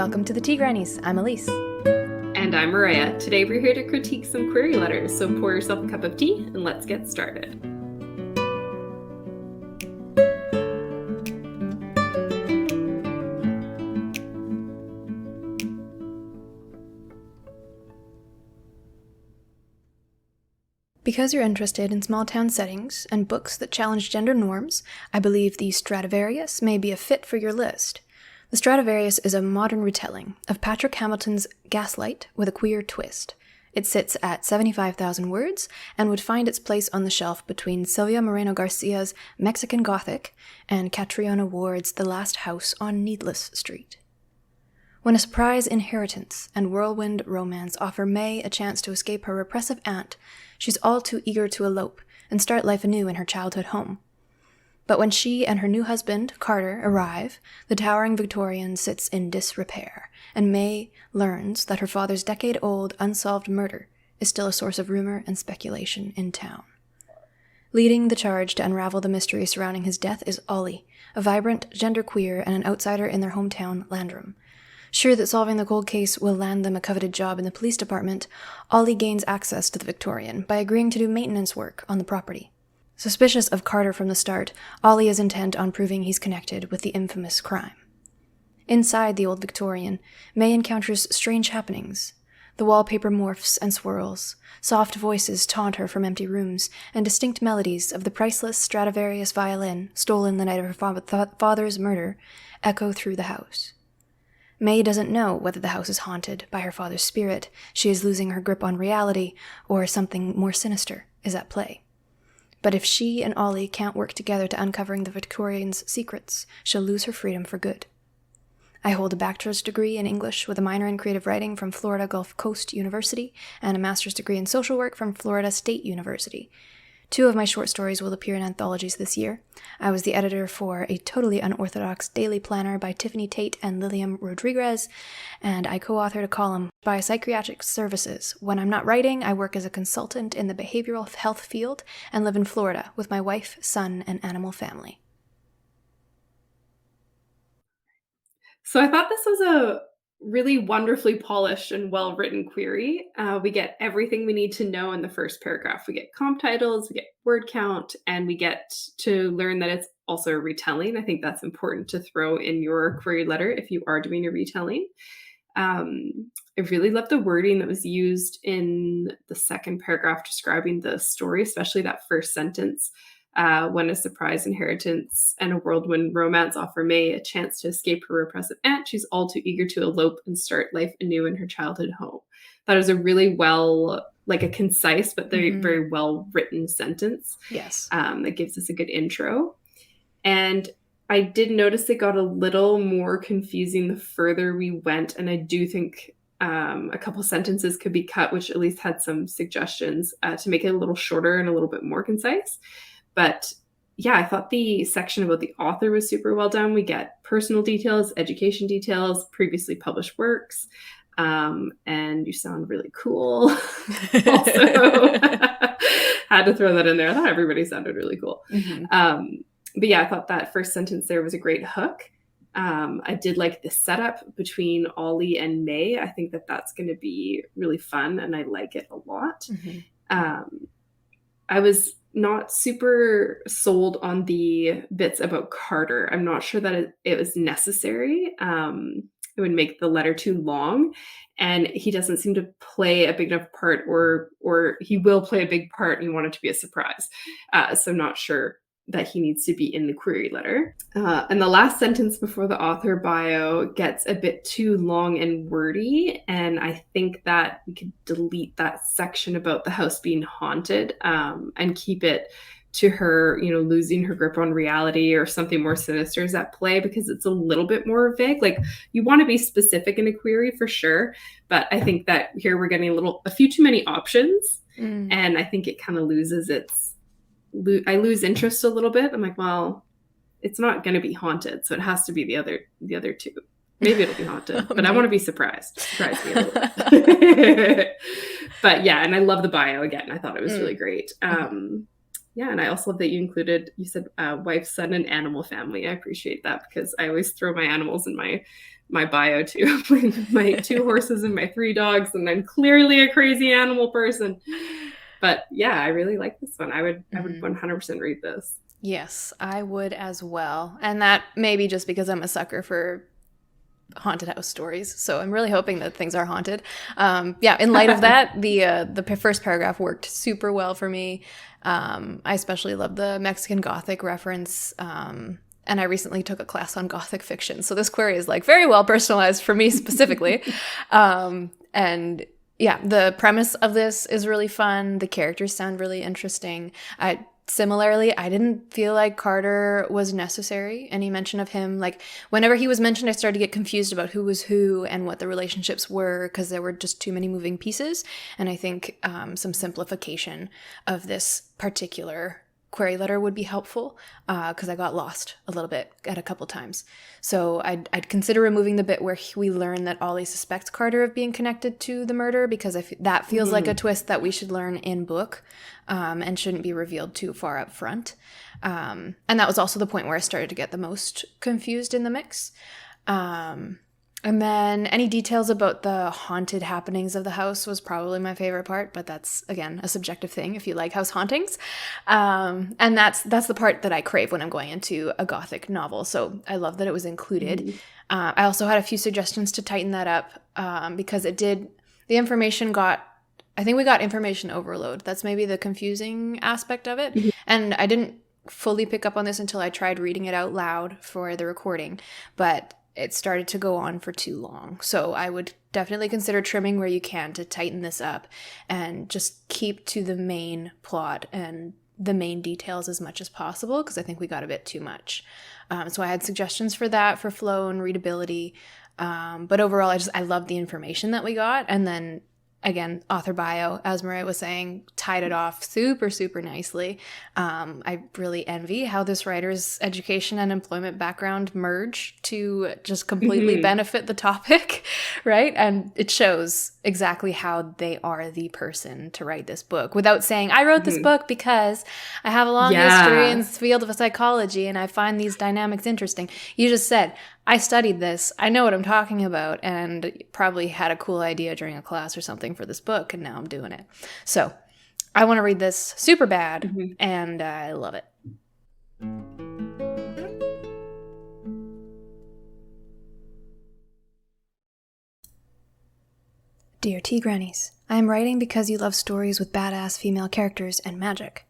Welcome to the Tea Grannies. I'm Elise. And I'm Mariah. Today we're here to critique some query letters, so pour yourself a cup of tea and let's get started. Because you're interested in small town settings and books that challenge gender norms, I believe the Stradivarius may be a fit for your list. The Stradivarius is a modern retelling of Patrick Hamilton's Gaslight with a queer twist. It sits at 75,000 words and would find its place on the shelf between Silvia Moreno Garcia's Mexican Gothic and Catriona Ward's The Last House on Needless Street. When a surprise inheritance and whirlwind romance offer May a chance to escape her repressive aunt, she's all too eager to elope and start life anew in her childhood home. But when she and her new husband, Carter, arrive, the towering Victorian sits in disrepair, and May learns that her father's decade-old unsolved murder is still a source of rumor and speculation in town. Leading the charge to unravel the mystery surrounding his death is Ollie, a vibrant genderqueer and an outsider in their hometown, Landrum. Sure that solving the cold case will land them a coveted job in the police department, Ollie gains access to the Victorian by agreeing to do maintenance work on the property. Suspicious of Carter from the start, Ollie is intent on proving he's connected with the infamous crime. Inside the old Victorian, May encounters strange happenings. The wallpaper morphs and swirls, soft voices taunt her from empty rooms, and distinct melodies of the priceless Stradivarius violin, stolen the night of her father's murder, echo through the house. May doesn't know whether the house is haunted by her father's spirit, she is losing her grip on reality, or something more sinister is at play. But if she and Ollie can't work together to uncovering the Victorian's secrets, she'll lose her freedom for good. I hold a bachelor's degree in English with a minor in creative writing from Florida Gulf Coast University and a master's degree in social work from Florida State University. 2 of my short stories will appear in anthologies this year. I was the editor for A Totally Unorthodox Daily Planner by Tiffany Tate and Lilian Rodriguez, and I co-authored a column by Psychiatric Services. When I'm not writing, I work as a consultant in the behavioral health field and live in Florida with my wife, son, and animal family. So I thought this was a really wonderfully polished and well-written query. We get everything we need to know in the first paragraph. We get comp titles, we get word count, and we get to learn that it's also a retelling. I think that's important to throw in your query letter if you are doing a retelling. I really love the wording that was used in the second paragraph describing the story, especially that first sentence. When a surprise inheritance and a whirlwind romance offer May a chance to escape her repressive aunt, she's all too eager to elope and start life anew in her childhood home. That is a really a concise but very well written sentence. Yes. That gives us a good intro. And I did notice it got a little more confusing the further we went, and I do think a couple sentences could be cut, which at least had some suggestions to make it a little shorter and a little bit more concise. But yeah, I thought the section about the author was super well done. We get personal details, education details, previously published works, and you sound really cool. Also, had to throw that in there. I thought everybody sounded really cool. Mm-hmm. But yeah, I thought that first sentence there was a great hook. I did like the setup between Ollie and May. I think that that's going to be really fun, and I like it a lot. Mm-hmm. I was not super sold on the bits about Carter. I'm not sure that it was necessary. It would make the letter too long, and he doesn't seem to play a big enough part, or he will play a big part and you want it to be a surprise. So not sure that he needs to be in the query letter. And the last sentence before the author bio gets a bit too long and wordy, and I think that we could delete that section about the house being haunted and keep it to her, losing her grip on reality or something more sinister is at play, because it's a little bit more vague. Like, you want to be specific in a query for sure, but I think that here we're getting a few too many options, and I think it kind of loses I lose interest a little bit. I'm like, well, it's not going to be haunted, so it has to be the other two. Maybe it'll be haunted, but I want to be surprised. Surprise me a little bit. But yeah, and I love the bio again. I thought it was really great. Yeah, and I also love that you said wife, son, and animal family. I appreciate that because I always throw my animals in my bio too. My two horses and my three dogs, and I'm clearly a crazy animal person. But yeah, I really like this one. I would 100% read this. Yes, I would as well. And that may be just because I'm a sucker for haunted house stories. So I'm really hoping that things are haunted. Yeah, in light of that, the first paragraph worked super well for me. I especially love the Mexican Gothic reference. And I recently took a class on Gothic fiction. So this query is like very well personalized for me specifically. And yeah, the premise of this is really fun. The characters sound really interesting. Similarly, I didn't feel like Carter was necessary. Any mention of him, like whenever he was mentioned, I started to get confused about who was who and what the relationships were because there were just too many moving pieces. And I think some simplification of this particular query letter would be helpful because I got lost a little bit at a couple times. So I'd consider removing the bit where we learn that Ollie suspects Carter of being connected to the murder because that feels like a twist that we should learn in book and shouldn't be revealed too far up front. And that was also the point where I started to get the most confused in the mix. And then any details about the haunted happenings of the house was probably my favorite part, but that's, again, a subjective thing if you like house hauntings. And that's the part that I crave when I'm going into a Gothic novel. So I love that it was included. I also had a few suggestions to tighten that up because the information got, I think we got information overload. That's maybe the confusing aspect of it. And I didn't fully pick up on this until I tried reading it out loud for the recording, but it started to go on for too long. So I would definitely consider trimming where you can to tighten this up and just keep to the main plot and the main details as much as possible because I think we got a bit too much. So I had suggestions for that, for flow and readability. But overall, I love the information that we got. And then again, author bio, as Maria was saying, tied it off super, super nicely. I really envy how this writer's education and employment background merge to just completely benefit the topic, right? And it shows exactly how they are the person to write this book without saying, I wrote this book because I have a long history in the field of psychology and I find these dynamics interesting. You just said, I studied this, I know what I'm talking about, and probably had a cool idea during a class or something for this book, and now I'm doing it. So I want to read this super bad, and I love it. Dear Tea Grannies, I am writing because you love stories with badass female characters and magic.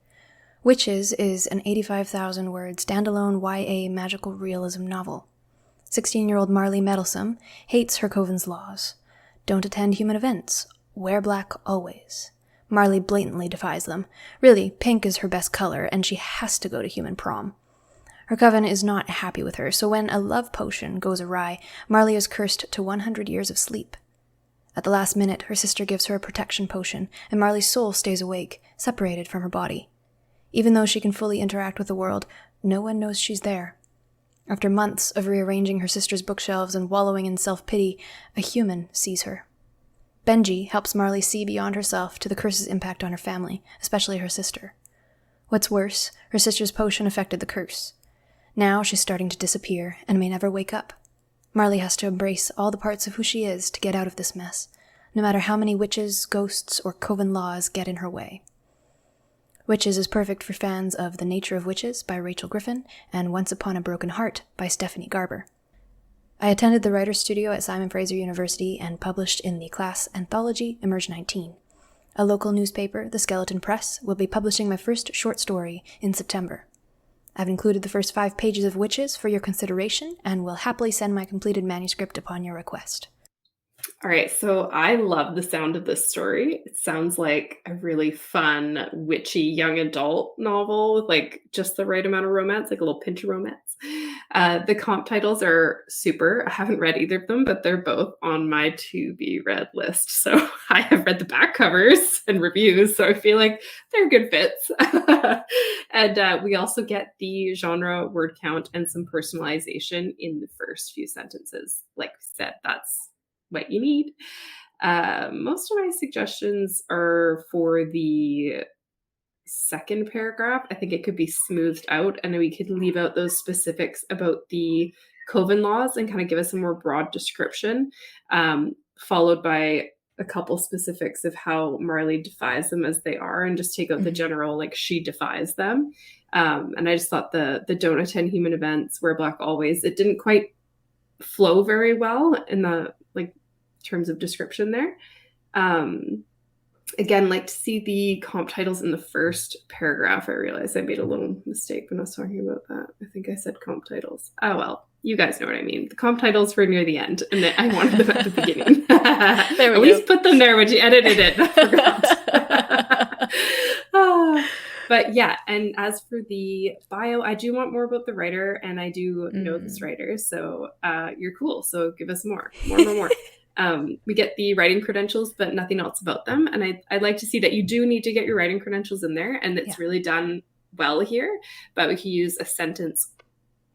Witches is an 85,000-word standalone YA magical realism novel. 16-year-old Marley Meddlesome hates her coven's laws. Don't attend human events. Wear black always. Marley blatantly defies them. Really, pink is her best color, and she has to go to human prom. Her coven is not happy with her, so when a love potion goes awry, Marley is cursed to 100 years of sleep. At the last minute, her sister gives her a protection potion, and Marley's soul stays awake, separated from her body. Even though she can fully interact with the world, no one knows she's there. After months of rearranging her sister's bookshelves and wallowing in self-pity, a human sees her. Benji helps Marley see beyond herself to the curse's impact on her family, especially her sister. What's worse, her sister's potion affected the curse. Now she's starting to disappear and may never wake up. Marley has to embrace all the parts of who she is to get out of this mess, no matter how many witches, ghosts, or coven laws get in her way. Witches is perfect for fans of The Nature of Witches by Rachel Griffin and Once Upon a Broken Heart by Stephanie Garber. I attended the writer's studio at Simon Fraser University and published in the class anthology Emerge 19. A local newspaper, The Skeleton Press, will be publishing my first short story in September. I've included the first 5 pages of Witches for your consideration and will happily send my completed manuscript upon your request. All right, so I love the sound of this story. It sounds like a really fun, witchy young adult novel with like just the right amount of romance, like a little pinch of romance. The comp titles are super. I haven't read either of them, but they're both on my to be read list. So I have read the back covers and reviews, so I feel like they're good fits. And we also get the genre, word count, and some personalization in the first few sentences. Like we said, that's what you need. Most of my suggestions are for the second paragraph. I think it could be smoothed out, and we could leave out those specifics about the Coven laws and kind of give us a more broad description, followed by a couple specifics of how Marley defies them as they are, and just take out the general, like, she defies them. And I just thought the don't attend human events, wear black always, it didn't quite flow very well in the, like, terms of description there. Again, like to see the comp titles in the first paragraph. I realized I made a little mistake when I was talking about that. I think I said comp titles. Oh, well, you guys know what I mean. The comp titles were near the end, and I wanted them at the beginning. There we At least put them there when you edited it. I forgot. But yeah, and as for the bio, I do want more about the writer, and I do know this writer, so you're cool. So give us more. We get the writing credentials, but nothing else about them. And I'd like to see that you do need to get your writing credentials in there, and it's really done well here. But we can use a sentence,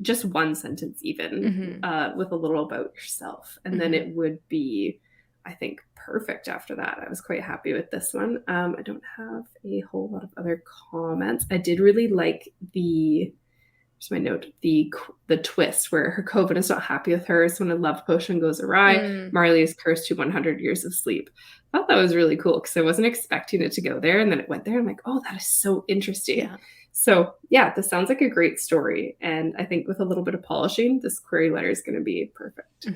just one sentence even, with a little about yourself. And then it would be, I think, perfect after that. I was quite happy with this one. I don't have a whole lot of other comments. I did really like here's my note, the twist where her coven is not happy with her. So when a love potion goes awry, Marley is cursed to 100 years of sleep. I thought that was really cool because I wasn't expecting it to go there. And then it went there. I'm like, oh, that is so interesting. Yeah. So yeah, this sounds like a great story. And I think with a little bit of polishing, this query letter is going to be perfect.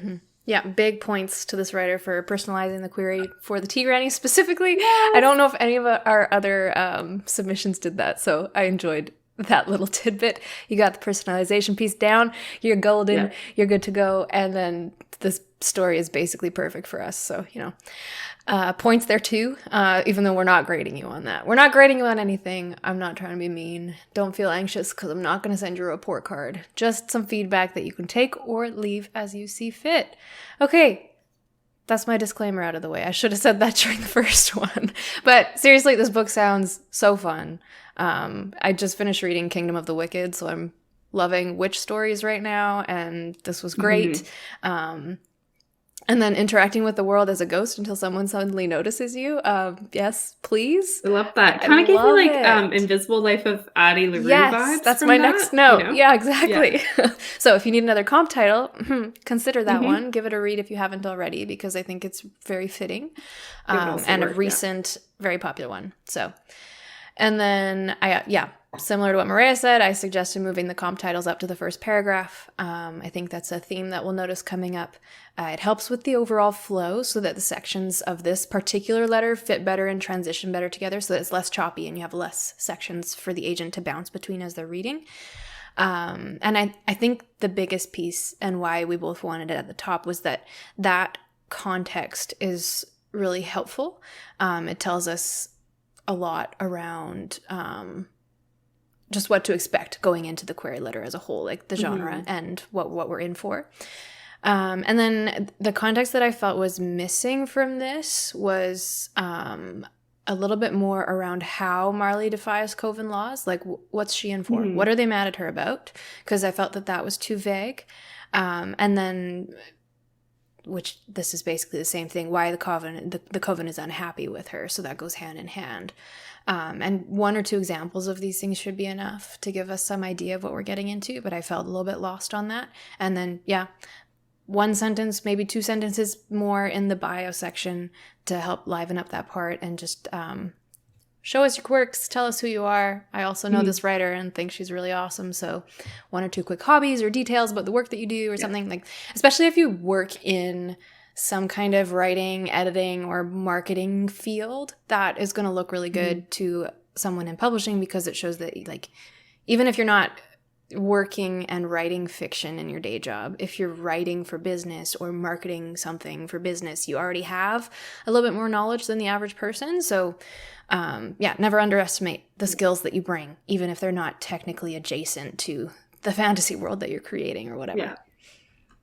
Yeah, big points to this writer for personalizing the query for the tea granny specifically. Yes. I don't know if any of our other submissions did that, so I enjoyed that little tidbit. You got the personalization piece down, you're golden, you're good to go, and then this story is basically perfect for us. So, points there too, even though we're not grading you on that. We're not grading you on anything. I'm not trying to be mean. Don't feel anxious because I'm not going to send you a report card. Just some feedback that you can take or leave as you see fit. Okay, that's my disclaimer out of the way. I should have said that during the first one. But seriously, this book sounds so fun. I just finished reading Kingdom of the Wicked, so I'm loving witch stories right now, and this was great. And then interacting with the world as a ghost until someone suddenly notices you. Yes, please. I love that. Kind of gave me like Invisible Life of Addie LaRue vibes. That's my next note. Yeah, exactly. Yeah. So if you need another comp title, consider that one. Give it a read if you haven't already, because I think it's very fitting and a recent, very popular one. So, and then similar to what Maria said, I suggested moving the comp titles up to the first paragraph. I think that's a theme that we'll notice coming up. It helps with the overall flow so that the sections of this particular letter fit better and transition better together, so that it's less choppy and you have less sections for the agent to bounce between as they're reading. And I think the biggest piece and why we both wanted it at the top was that context is really helpful. It tells us a lot around just what to expect going into the query letter as a whole, like the genre and what we're in for. And then the context that I felt was missing from this was a little bit more around how Marley defies Coven laws. Like, what's she in for? What are they mad at her about? Because I felt that was too vague. And then, which this is basically the same thing, why the Coven is unhappy with her. So that goes hand in hand. And one or two examples of these things should be enough to give us some idea of what we're getting into, but I felt a little bit lost on that. And then, one sentence, maybe two sentences more in the bio section to help liven up that part and just show us your quirks, tell us who you are. I also know this writer and think she's really awesome, so one or two quick hobbies or details about the work that you do or something, like, especially if you work in some kind of writing, editing, or marketing field, that is going to look really good to someone in publishing, because it shows that, like, even if you're not working and writing fiction in your day job, if you're writing for business or marketing something for business, you already have a little bit more knowledge than the average person. So never underestimate the skills that you bring, even if they're not technically adjacent to the fantasy world that you're creating or whatever. Yeah.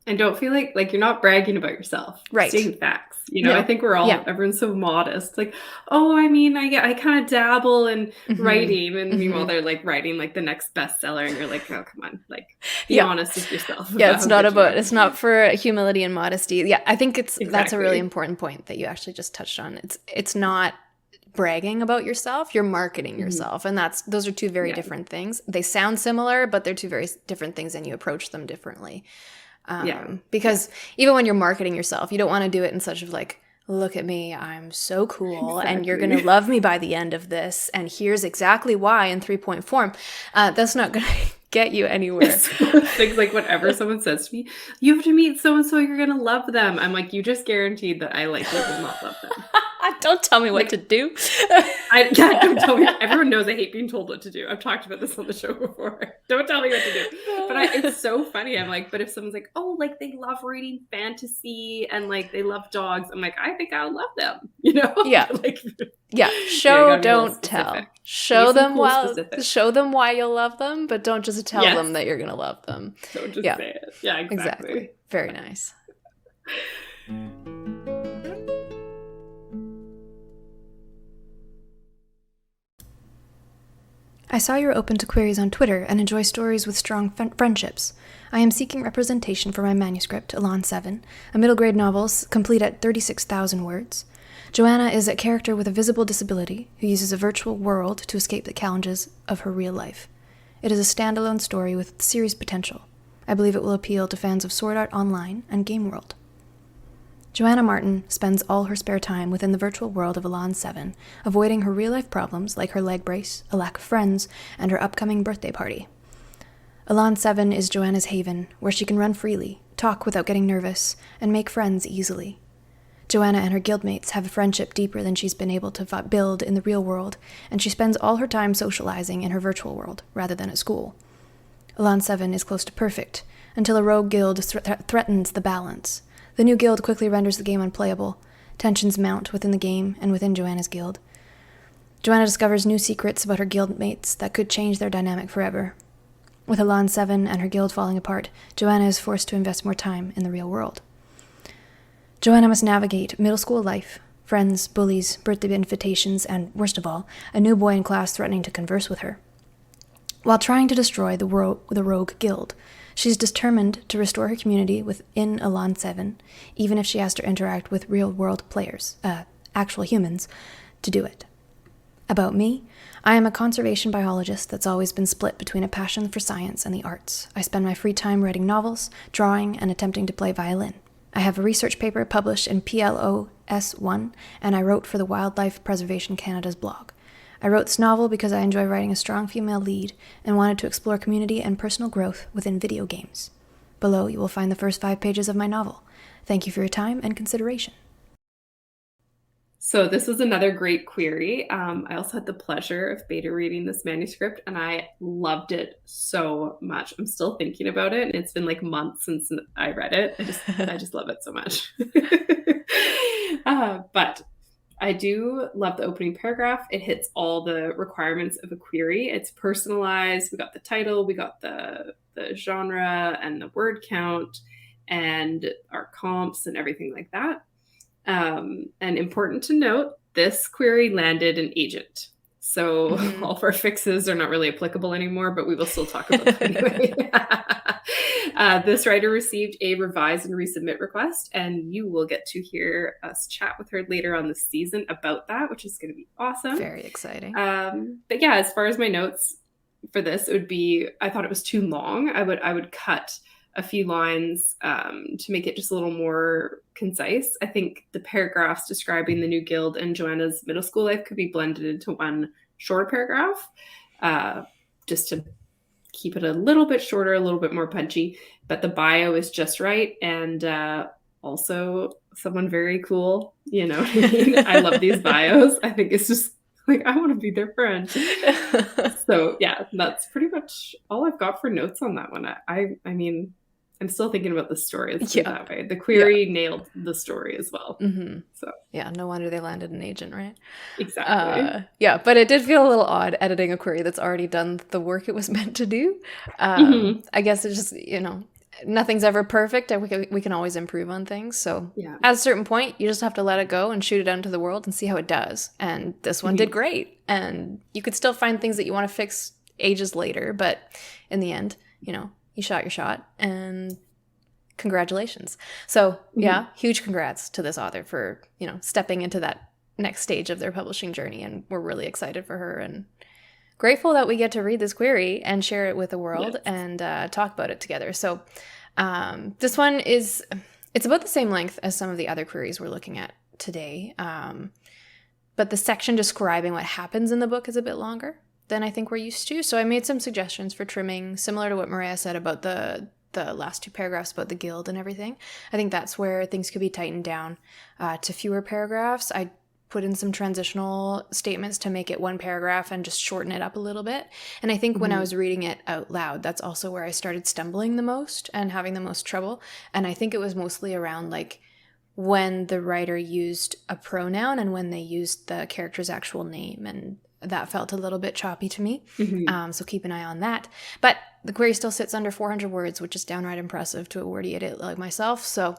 And don't feel like you're not bragging about yourself. Right. Stating facts. I think we're all, everyone's so modest. Like, oh, I mean, I kind of dabble in writing. And meanwhile, they're like writing like the next bestseller. And you're like, oh, come on. Like, be honest with yourself. Yeah, it's not for humility and modesty. Yeah, I think that's a really important point that you actually just touched on. It's not bragging about yourself, you're marketing Mhm. yourself. And those are two very Yeah. different things. They sound similar, but they're two very different things, and you approach them differently. Yeah. Because even when you're marketing yourself, you don't want to do it in such of like, look at me, I'm so cool, and you're going to Exactly. love me by the end of this, and here's exactly why in 3-point form. That's not going to get you anywhere. It's one of those things, like, whenever someone says to me, "You have to meet so and so, you're gonna love them." I'm like, "You just guaranteed that I likely will not love them." Don't tell me what Like, to do. don't tell me. Everyone knows I hate being told what to do. I've talked about this on the show before. Don't tell me what to do. But it's so funny. I'm like, but if someone's like, "Oh, like they love reading fantasy and like they love dogs," I'm like, I think I'll love them. You know? Yeah. Like, Yeah, you show, gotta be a little don't tell. specific. Show Be some them cool specifics. show them why you'll love them, but don't just tell Yes. them that you're gonna love them. Don't just Yeah. say it. Yeah, exactly. Very nice. I saw you're open to queries on Twitter and enjoy stories with strong friendships. I am seeking representation for my manuscript, Elan 7, a middle grade novel complete at 36,000 words. Joanna is a character with a visible disability who uses a virtual world to escape the challenges of her real life. It is a standalone story with serious potential. I believe it will appeal to fans of Sword Art Online and Game World. Joanna Martin spends all her spare time within the virtual world of Elan 7, avoiding her real-life problems like her leg brace, a lack of friends, and her upcoming birthday party. Elan 7 is Joanna's haven, where she can run freely, talk without getting nervous, and make friends easily. Joanna and her guildmates have a friendship deeper than she's been able to build in the real world, and she spends all her time socializing in her virtual world, rather than at school. Elan 7 is close to perfect, until a rogue guild threatens the balance. The new guild quickly renders the game unplayable. Tensions mount within the game and within Joanna's guild. Joanna discovers new secrets about her guildmates that could change their dynamic forever. With Elan 7 and her guild falling apart, Joanna is forced to invest more time in the real world. Joanna must navigate middle school life, friends, bullies, birthday invitations, and, worst of all, a new boy in class threatening to converse with her. While trying to destroy the rogue guild, she's determined to restore her community within Elan 7, even if she has to interact with real-world players, actual humans, to do it. About me, I am a conservation biologist that's always been split between a passion for science and the arts. I spend my free time writing novels, drawing, and attempting to play violin. I have a research paper published in PLOS1, and I wrote for the Wildlife Preservation Canada's blog. I wrote this novel because I enjoy writing a strong female lead and wanted to explore community and personal growth within video games. Below, you will find the first 5 pages of my novel. Thank you for your time and consideration. So this was another great query. I also had the pleasure of beta reading this manuscript, and I loved it so much. I'm still thinking about it, and it's been like months since I read it. I just love it so much. But I do love the opening paragraph. It hits all the requirements of a query. It's personalized. We got the title, we got the genre and the word count and our comps and everything like that. And important to note, this query landed an agent. So all of our fixes are not really applicable anymore, but we will still talk about that anyway. This writer received a revise and resubmit request, and you will get to hear us chat with her later on this season about that, which is going to be awesome. Very exciting. But yeah, as far as my notes for this, it would be, I thought it was too long. I would cut a few lines to make it just a little more concise. I think the paragraphs describing the new guild and Joanna's middle school life could be blended into one shorter paragraph, just to keep it a little bit shorter, a little bit more punchy. But the bio is just right, and also someone very cool. You know what I mean? I love these bios. I think it's just like, I want to be their friend. So yeah, that's pretty much all I've got for notes on that one. I mean, I'm still thinking about the story. Let's put it that way. The query nailed the story as well. Mm-hmm. So yeah, no wonder they landed an agent, right? Exactly. Yeah, but it did feel a little odd editing a query that's already done the work it was meant to do. I guess it's just, nothing's ever perfect, and we can always improve on things. So at a certain point, you just have to let it go and shoot it out into the world and see how it does. And this one did great. And you could still find things that you want to fix ages later, but in the end, you shot your shot, and congratulations. So yeah, huge congrats to this author for, stepping into that next stage of their publishing journey, and we're really excited for her and grateful that we get to read this query and share it with the world Yes. and talk about it together. So this one it's about the same length as some of the other queries we're looking at today, but the section describing what happens in the book is a bit longer than I think we're used to. So I made some suggestions for trimming, similar to what Maria said about the last 2 paragraphs about the guild and everything. I think that's where things could be tightened down to fewer paragraphs. I put in some transitional statements to make it 1 paragraph and just shorten it up a little bit. And I think when I was reading it out loud, that's also where I started stumbling the most and having the most trouble. And I think it was mostly around like when the writer used a pronoun and when they used the character's actual name, and that felt a little bit choppy to me. So keep an eye on that. But the query still sits under 400 words, which is downright impressive to a wordy idiot like myself. So,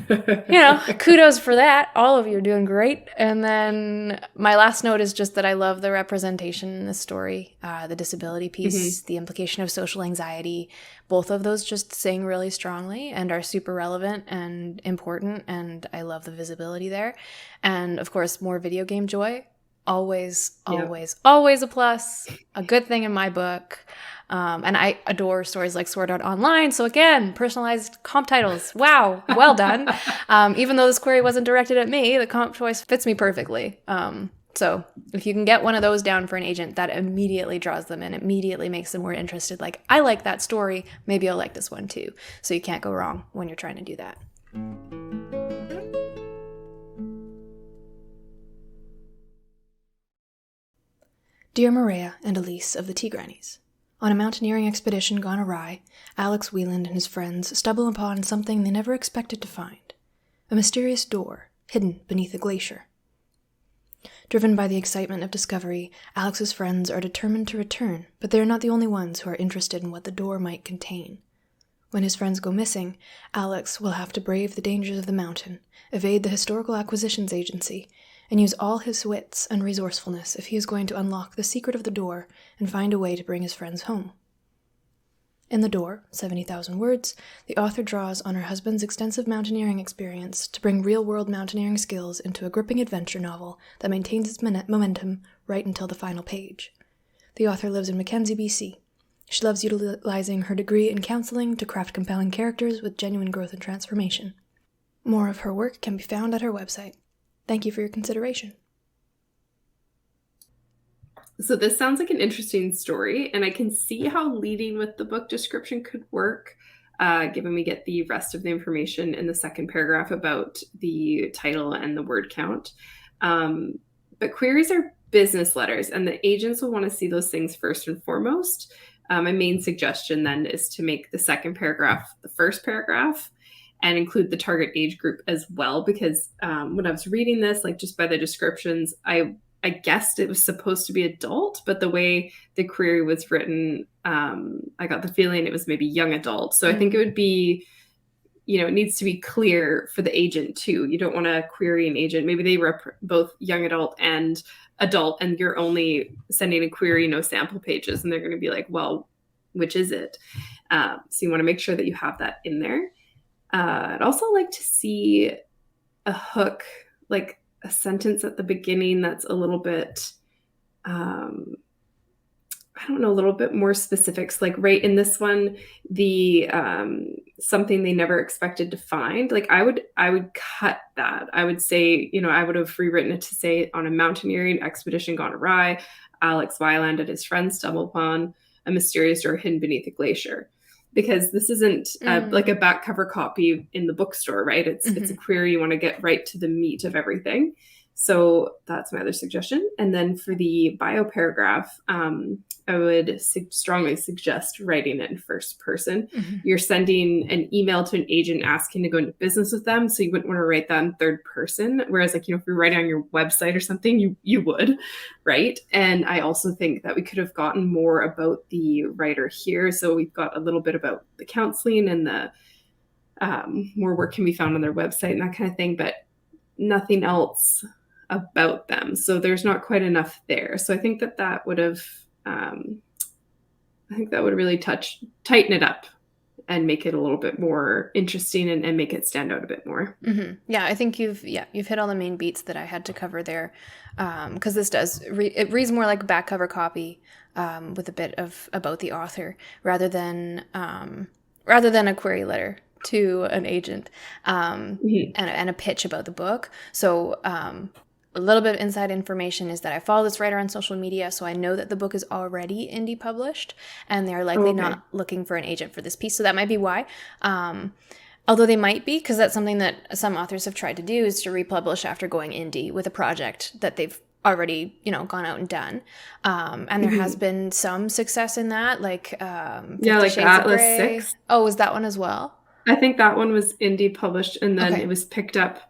kudos for that. All of you are doing great. And then my last note is just that I love the representation in the story, the disability piece, the implication of social anxiety. Both of those just sing really strongly and are super relevant and important. And I love the visibility there. And of course, more video game joy. Always a plus, a good thing in my book. And I adore stories like Sword Art Online. So again, personalized comp titles. Wow, well done. Even though this query wasn't directed at me, the comp choice fits me perfectly. So if you can get one of those down for an agent, that immediately draws them in, immediately makes them more interested. Like, I like that story, maybe I'll like this one too. So you can't go wrong when you're trying to do that. Dear Maria and Elise of the Tea Grannies, on a mountaineering expedition gone awry, Alex Wieland and his friends stumble upon something they never expected to find, a mysterious door hidden beneath a glacier. Driven by the excitement of discovery, Alex's friends are determined to return, but they are not the only ones who are interested in what the door might contain. When his friends go missing, Alex will have to brave the dangers of the mountain, evade the Historical Acquisitions Agency, and use all his wits and resourcefulness if he is going to unlock the secret of the door and find a way to bring his friends home. In The Door, 70,000 words, the author draws on her husband's extensive mountaineering experience to bring real-world mountaineering skills into a gripping adventure novel that maintains its momentum right until the final page. The author lives in Mackenzie, BC. She loves utilizing her degree in counseling to craft compelling characters with genuine growth and transformation. More of her work can be found at her website. Thank you for your consideration. So this sounds like an interesting story, and I can see how leading with the book description could work, given we get the rest of the information in the second paragraph about the title and the word count. But queries are business letters, and the agents will want to see those things first and foremost. My main suggestion then is to make the second paragraph the first paragraph and include the target age group as well, because when I was reading this, like just by the descriptions, I guessed it was supposed to be adult, but the way the query was written, I got the feeling it was maybe young adult. So I think it would be, it needs to be clear for the agent too. You don't want to query an agent. Maybe they both young adult, and you're only sending a query, no sample pages, and they're going to be like, well, which is it? So you want to make sure that you have that in there. I'd also like to see a hook, like a sentence at the beginning that's a little bit, a little bit more specifics. Like right in this one, the something they never expected to find. Like I would cut that. I would say, I would have rewritten it to say, on a mountaineering expedition gone awry, Alex Wieland and his friends stumble upon a mysterious door hidden beneath a glacier. Because this isn't like a back cover copy in the bookstore, right? It's a query. You want to get right to the meat of everything. So that's my other suggestion. And then for the bio paragraph, I would strongly suggest writing it in first person. You're sending an email to an agent asking to go into business with them, so you wouldn't want to write that in third person. Whereas, if you're writing on your website or something, you would, right? And I also think that we could have gotten more about the writer here. So we've got a little bit about the counseling and the more work can be found on their website and that kind of thing, but nothing else about them. So there's not quite enough there. So I think that would have, really tighten it up and make it a little bit more interesting and make it stand out a bit more. Mm-hmm. Yeah, I think you've hit all the main beats that I had to cover there, because this does it reads more like a back cover copy, with a bit of about the author rather than a query letter to an agent, and a pitch about the book. So a little bit of inside information is that I follow this writer on social media, so I know that the book is already indie published, and they're likely not looking for an agent for this piece. So that might be why. Although they might be, because that's something that some authors have tried to do, is to republish after going indie with a project that they've already, gone out and done. And there has been some success in that, like like Atlas 6. Oh, was that one as well? I think that one was indie published, and then it was picked up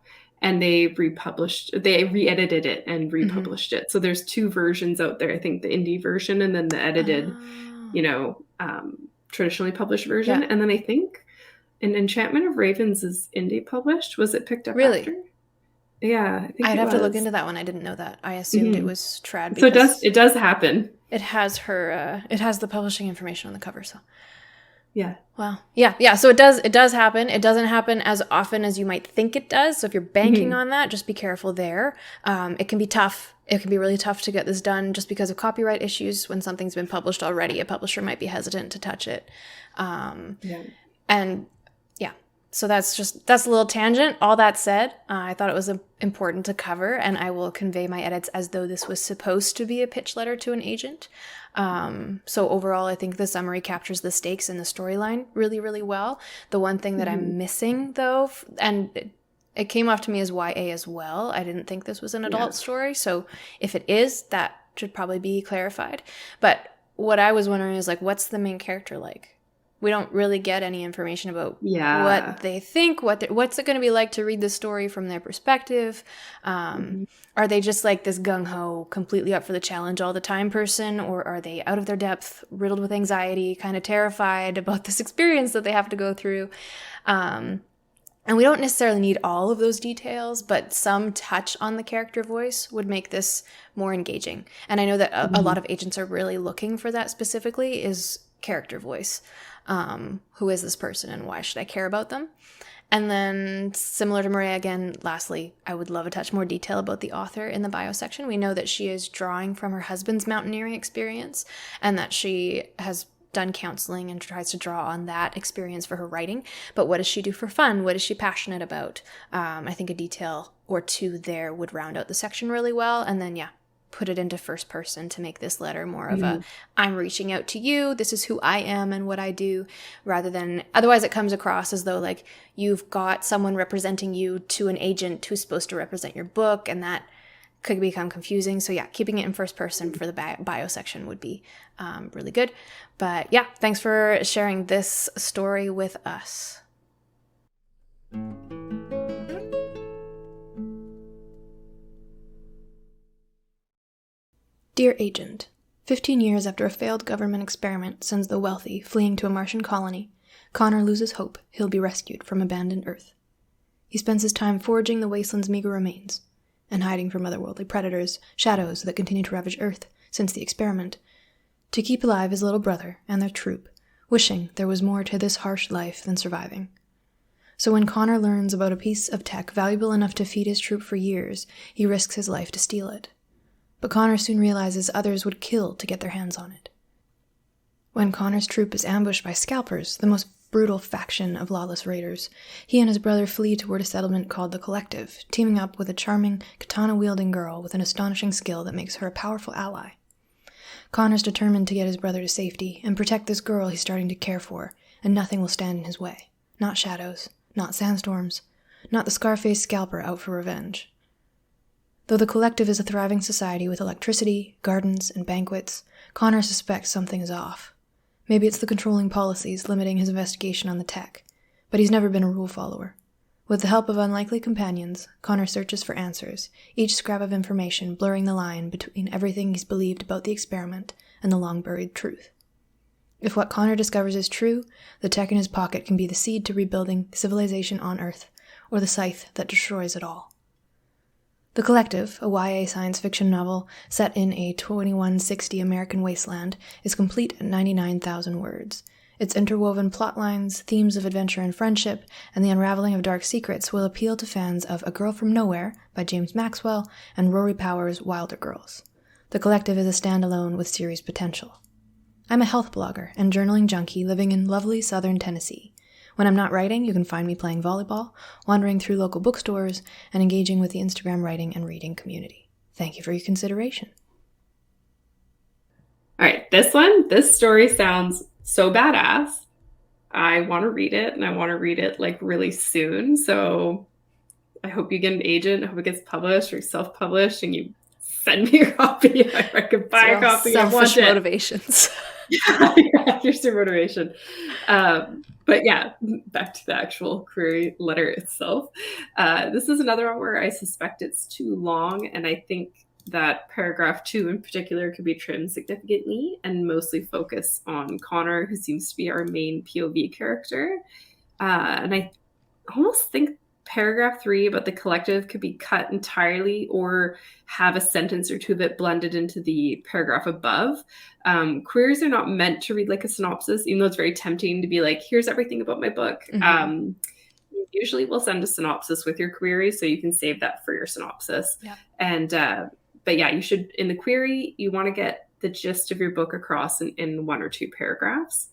and they re-edited it and republished it. So there's 2 versions out there. I think the indie version and then the edited, traditionally published version. And then I think an Enchantment of Ravens is indie published. Was it picked up after? Yeah, I think I'd have to look into that one. I didn't know that. I assumed it was trad. So it does happen. It has it has the publishing information on the cover, so. Yeah. Wow. Yeah. So it does happen. It doesn't happen as often as you might think it does. So if you're banking on that, just be careful there. It can be tough. It can be really tough to get this done just because of copyright issues. When something's been published already, a publisher might be hesitant to touch it. And yeah, so that's a little tangent. All that said, I thought it was important to cover, and I will convey my edits as though this was supposed to be a pitch letter to an agent. So overall, I think the summary captures the stakes in the storyline really, really well. The one thing that I'm missing, though, and it came off to me as YA as well. I didn't think this was an adult story. So if it is, that should probably be clarified. But what I was wondering is, like, what's the main character like? We don't really get any information about what they think, what's it going to be like to read the story from their perspective. Are they just like this gung-ho, completely up for the challenge all the time person, or are they out of their depth, riddled with anxiety, kind of terrified about this experience that they have to go through? And we don't necessarily need all of those details, but some touch on the character voice would make this more engaging. And I know that a lot of agents are really looking for that specifically, is character voice. Who is this person and why should I care about them? And then, similar to Maria again, lastly, I would love a touch more detail about the author in the bio section. We know that she is drawing from her husband's mountaineering experience, and that she has done counseling and tries to draw on that experience for her writing. But what does she do for fun? What is she passionate about? I think a detail or 2 there would round out the section really well. And then, put it into first person to make this letter more of a, I'm reaching out to you, this is who I am and what I do, rather than, otherwise it comes across as though like you've got someone representing you to an agent who's supposed to represent your book, and that could become confusing. So keeping it in first person for the bio section would be really good. But thanks for sharing this story with us. Dear Agent, 15 years after a failed government experiment sends the wealthy fleeing to a Martian colony, Connor loses hope he'll be rescued from abandoned Earth. He spends his time foraging the wasteland's meager remains and hiding from otherworldly predators, shadows that continue to ravage Earth since the experiment, to keep alive his little brother and their troop, wishing there was more to this harsh life than surviving. So when Connor learns about a piece of tech valuable enough to feed his troop for years, he risks his life to steal it. But Connor soon realizes others would kill to get their hands on it. When Connor's troop is ambushed by scalpers, the most brutal faction of lawless raiders, he and his brother flee toward a settlement called the Collective, teaming up with a charming, katana-wielding girl with an astonishing skill that makes her a powerful ally. Connor's determined to get his brother to safety and protect this girl he's starting to care for, and nothing will stand in his way. Not shadows, not sandstorms, not the scar-faced scalper out for revenge. Though the Collective is a thriving society with electricity, gardens, and banquets, Connor suspects something is off. Maybe it's the controlling policies limiting his investigation on the tech, but he's never been a rule follower. With the help of unlikely companions, Connor searches for answers, each scrap of information blurring the line between everything he's believed about the experiment and the long-buried truth. If what Connor discovers is true, the tech in his pocket can be the seed to rebuilding civilization on Earth, or the scythe that destroys it all. The Collective, a YA science fiction novel set in a 2160 American wasteland, is complete at 99,000 words. Its interwoven plot lines, themes of adventure and friendship, and the unraveling of dark secrets will appeal to fans of A Girl from Nowhere by James Maxwell and Rory Power's Wilder Girls. The collective is a standalone with series potential. I'm a health blogger and journaling junkie living in lovely southern Tennessee. When I'm not writing, you can find me playing volleyball, wandering through local bookstores, and engaging with the Instagram writing and reading community. Thank you for your consideration. All right, this story sounds so badass. I want to read it, and I want to read it like really soon. So I hope you get an agent. I hope it gets published or self-published, and you send me a copy. I can buy a copy. Selfish motivations. Yeah, here's your motivation. But yeah, back to the actual query letter itself. This is another one where I suspect it's too long, and I think that paragraph 2 in particular could be trimmed significantly and mostly focus on Connor, who seems to be our main POV character. And I almost think paragraph 3 about the collective could be cut entirely or have a sentence or two of it blended into the paragraph above. Queries are not meant to read like a synopsis, even though it's very tempting to be like, here's everything about my book. Mm-hmm. Usually we'll send a synopsis with your query, so you can save that for your synopsis. Yeah. And but yeah, you should, in the query, you want to get the gist of your book across in 1 or 2 paragraphs.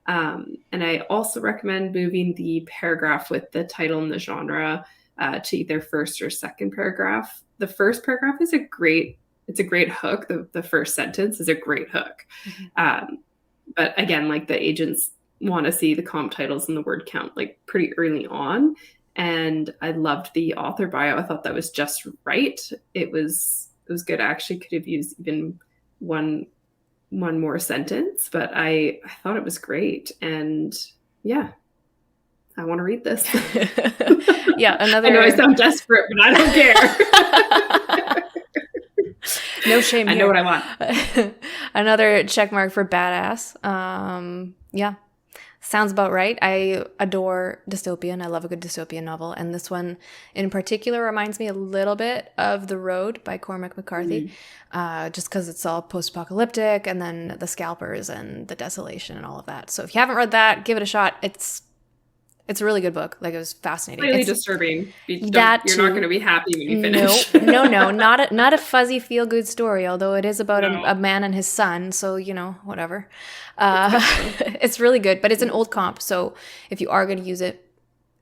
And I also recommend moving the paragraph with the title and the genre to either first or second paragraph. The first paragraph is a great hook. The first sentence is a great hook. Mm-hmm. But again, like, the agents want to see the comp titles and the word count like pretty early on. And I loved the author bio. I thought that was just right. It was good. I actually could have used even one more sentence, but I thought it was great. And yeah, I want to read this. Yeah, I know I sound desperate, but I don't care. No shame here. I know what I want. Another check mark for badass. Yeah. Sounds about right. I adore dystopian. I love a good dystopian novel. And this one in particular reminds me a little bit of The Road by Cormac McCarthy, just because it's all post-apocalyptic, and then the scalpers and the desolation and all of that. So if you haven't read that, give it a shot. It's a really good book. Like, it was fascinating. Really disturbing. You're not going to be happy when you finish. No, not a fuzzy feel-good story, although it is about a man and his son, so, whatever. It's really good, but it's an old comp, so if you are going to use it,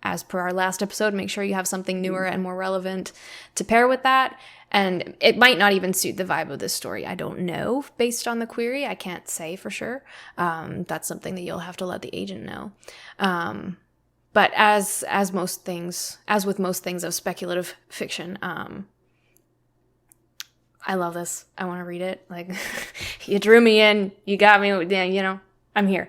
as per our last episode, make sure you have something newer and more relevant to pair with that. And it might not even suit the vibe of this story. I don't know, based on the query. I can't say for sure. That's something that you'll have to let the agent know. But as with most things of speculative fiction, I love this. I want to read it. Like, you drew me in, you got me, I'm here.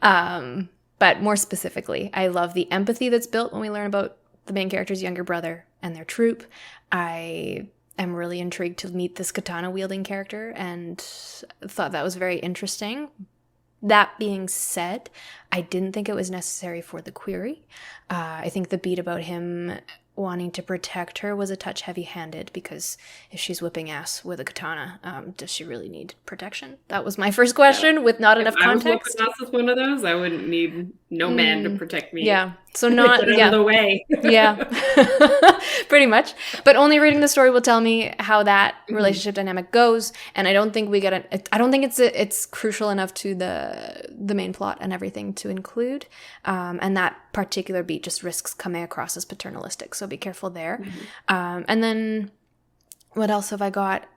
But more specifically, I love the empathy that's built when we learn about the main character's younger brother and their troop. I am really intrigued to meet this katana-wielding character and thought that was very interesting. That being said, I didn't think it was necessary for the query. I think the beat about him wanting to protect her was a touch heavy-handed, because if she's whipping ass with a katana, does she really need protection? That was my first question, with not enough context. If I was whipping ass with one of those, I wouldn't need no man to protect me. Yeah, so not get out of the way. Yeah, pretty much. But only reading the story will tell me how that relationship dynamic goes, and I don't think we get I don't think it's crucial enough to the main plot and everything to include, and that particular beat just risks coming across as paternalistic. So be careful there. And then what else have I got?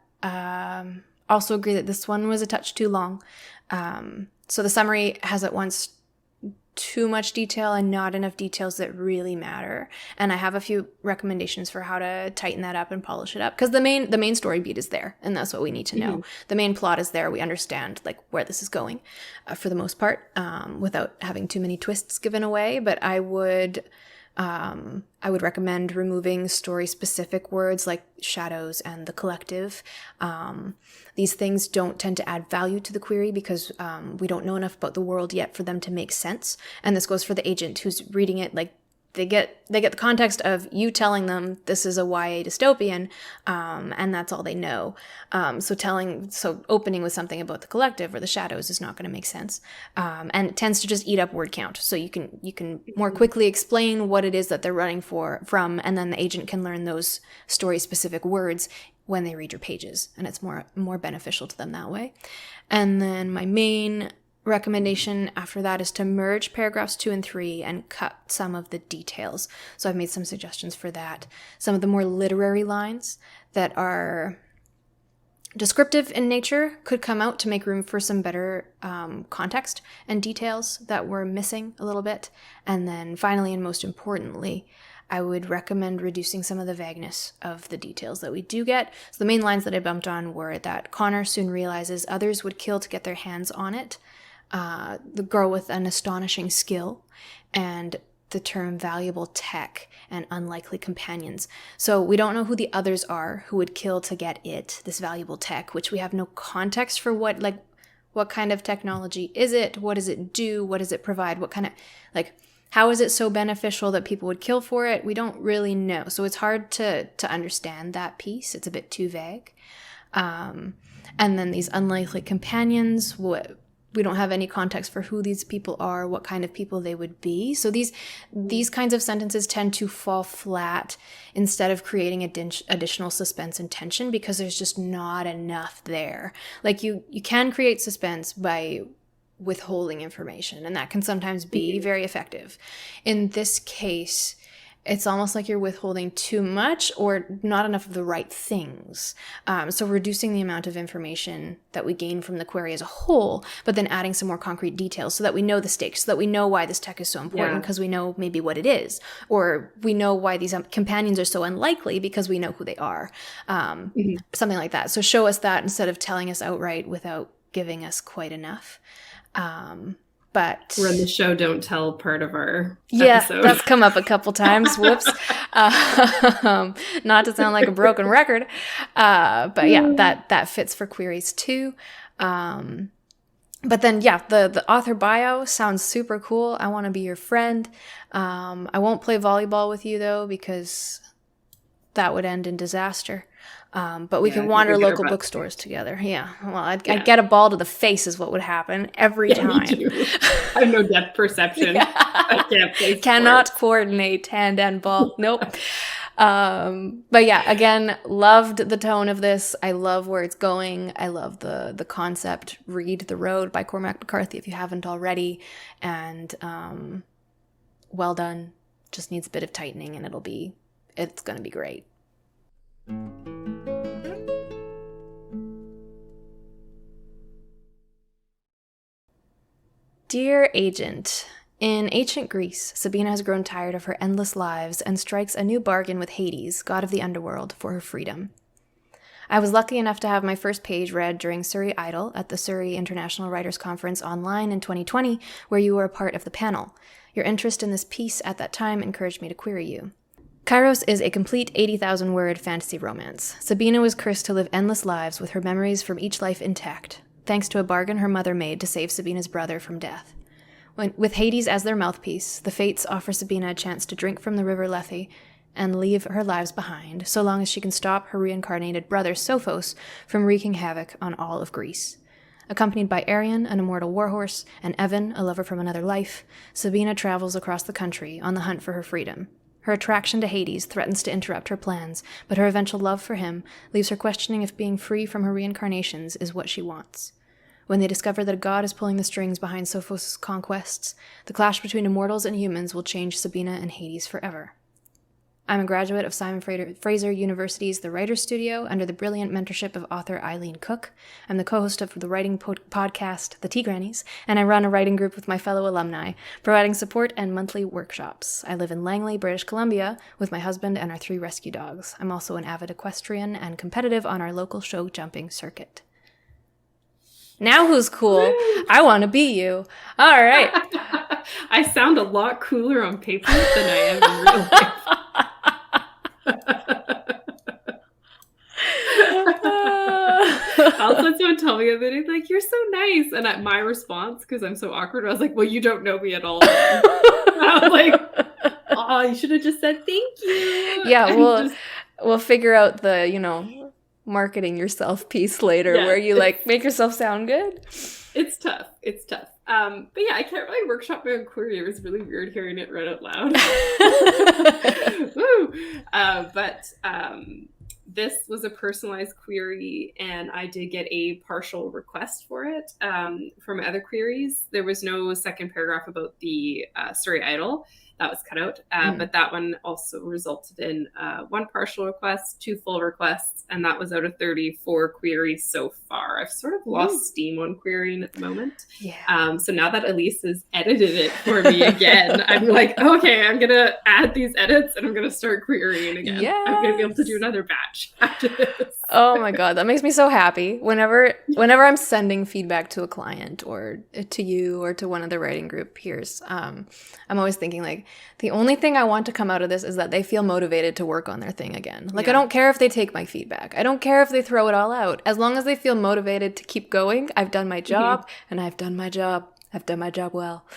Also agree that this one was a touch too long. So the summary has at once too much detail and not enough details that really matter. And I have a few recommendations for how to tighten that up and polish it up, because the main story beat is there, and that's what we need to know. The main plot is there. We understand like where this is going for the most part, without having too many twists given away. But I would recommend removing story-specific words like shadows and the collective. These things don't tend to add value to the query, because we don't know enough about the world yet for them to make sense. And this goes for the agent who's reading it like they get the context of you telling them this is a YA dystopian, and that's all they know. So opening with something about the collective or the shadows is not going to make sense, and it tends to just eat up word count. So you can more quickly explain what it is that they're running from, and then the agent can learn those story specific words when they read your pages, and it's more beneficial to them that way. And then my main recommendation after that is to merge paragraphs 2 and 3 and cut some of the details. So I've made some suggestions for that. Some of the more literary lines that are descriptive in nature could come out to make room for some better context and details that were missing a little bit. And then finally, and most importantly, I would recommend reducing some of the vagueness of the details that we do get. So the main lines that I bumped on were that Connor soon realizes others would kill to get their hands on it, the girl with an astonishing skill, and the term valuable tech and unlikely companions. So we don't know who the others are who would kill to get it, this valuable tech, which we have no context for what kind of technology is it? What does it do? What does it provide? What kind of, how is it so beneficial that people would kill for it? We don't really know. So it's hard to understand that piece. It's a bit too vague. And then these unlikely companions, we don't have any context for who these people are, what kind of people they would be. So these kinds of sentences tend to fall flat instead of creating additional suspense and tension, because there's just not enough there. You can create suspense by withholding information, and that can sometimes be very effective. In this case, it's almost like you're withholding too much or not enough of the right things. So reducing the amount of information that we gain from the query as a whole, but then adding some more concrete details so that we know the stakes, so that we know why this tech is so important because we know maybe what it is, or we know why these companions are so unlikely because we know who they are. Something like that. So show us that instead of telling us outright without giving us quite enough. But we're in the show don't tell part of our episode. That's come up a couple times. Whoops. Not to sound like a broken record. But yeah, that fits for queries too. But then, the author bio sounds super cool. I want to be your friend. I won't play volleyball with you though, because that would end in disaster. But we can wander local bookstores together. Yeah. Well, I'd get a ball to the face is what would happen every time. Me too. I have no depth perception. I can't play Cannot coordinate hand and ball. Nope. But yeah, again, loved the tone of this. I love where it's going. I love the concept. Read The Road by Cormac McCarthy if you haven't already. And well done. Just needs a bit of tightening and it's going to be great. Dear Agent, in ancient Greece, Sabina has grown tired of her endless lives and strikes a new bargain with Hades, god of the underworld, for her freedom. I was lucky enough to have my first page read during Surrey Idol at the Surrey International Writers' Conference online in 2020, where you were a part of the panel. Your interest in this piece at that time encouraged me to query you. Kairos is a complete 80,000-word fantasy romance. Sabina was cursed to live endless lives with her memories from each life intact, thanks to a bargain her mother made to save Sabina's brother from death. With Hades as their mouthpiece, the Fates offer Sabina a chance to drink from the river Lethe and leave her lives behind, so long as she can stop her reincarnated brother Sophos from wreaking havoc on all of Greece. Accompanied by Arion, an immortal warhorse, and Evan, a lover from another life, Sabina travels across the country on the hunt for her freedom. Her attraction to Hades threatens to interrupt her plans, but her eventual love for him leaves her questioning if being free from her reincarnations is what she wants. When they discover that a god is pulling the strings behind Sophos' conquests, the clash between immortals and humans will change Sabina and Hades forever. I'm a graduate of Simon Fraser University's The Writers' Studio under the brilliant mentorship of author Eileen Cook. I'm the co-host of the writing podcast, The Tea Grannies, and I run a writing group with my fellow alumni, providing support and monthly workshops. I live in Langley, British Columbia, with my husband and our 3 rescue dogs. I'm also an avid equestrian and competitive on our local show jumping circuit. Now who's cool? I want to be you. All right. I sound a lot cooler on paper than I am in real life. Also, someone told me the other day, like, you're so nice. And my response, because I'm so awkward, I was like, well, you don't know me at all. I was like, Oh, you should have just said thank you. Yeah, And we'll just, we'll figure out the, marketing yourself piece later yeah, where you like make yourself sound good. it's tough. It's tough. But yeah, I can't really workshop my own query. It was really weird hearing it read out loud. Woo! This was a personalized query, and I did get a partial request for it from other queries. There was no second paragraph about the Surrey Idol. That was cut out. But that one also resulted in one partial request, 2 full requests, and that was out of 34 queries so far. I've sort of lost steam on querying at the moment. Yeah. So now that Elise has edited it for me again, I'm like, okay, I'm going to add these edits and I'm going to start querying again. Yes. I'm going to be able to do another batch after this. Oh my God, that makes me so happy. Whenever I'm sending feedback to a client or to you or to one of the writing group peers, I'm always thinking like, the only thing I want to come out of this is that they feel motivated to work on their thing again. Like, I don't care if they take my feedback. I don't care if they throw it all out. As long as they feel motivated to keep going, I've done my job, and I've done my job. I've done my job well.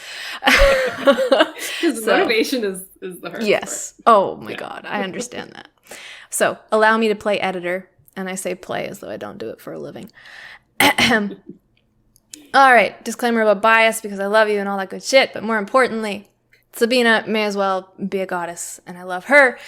Because motivation is the hardest yes. Oh my God, I understand that. So allow me to play editor. And I say play as though I don't do it for a living. All right, disclaimer about bias because I love you and all that good shit. But more importantly, Sabina may as well be a goddess, and I love her.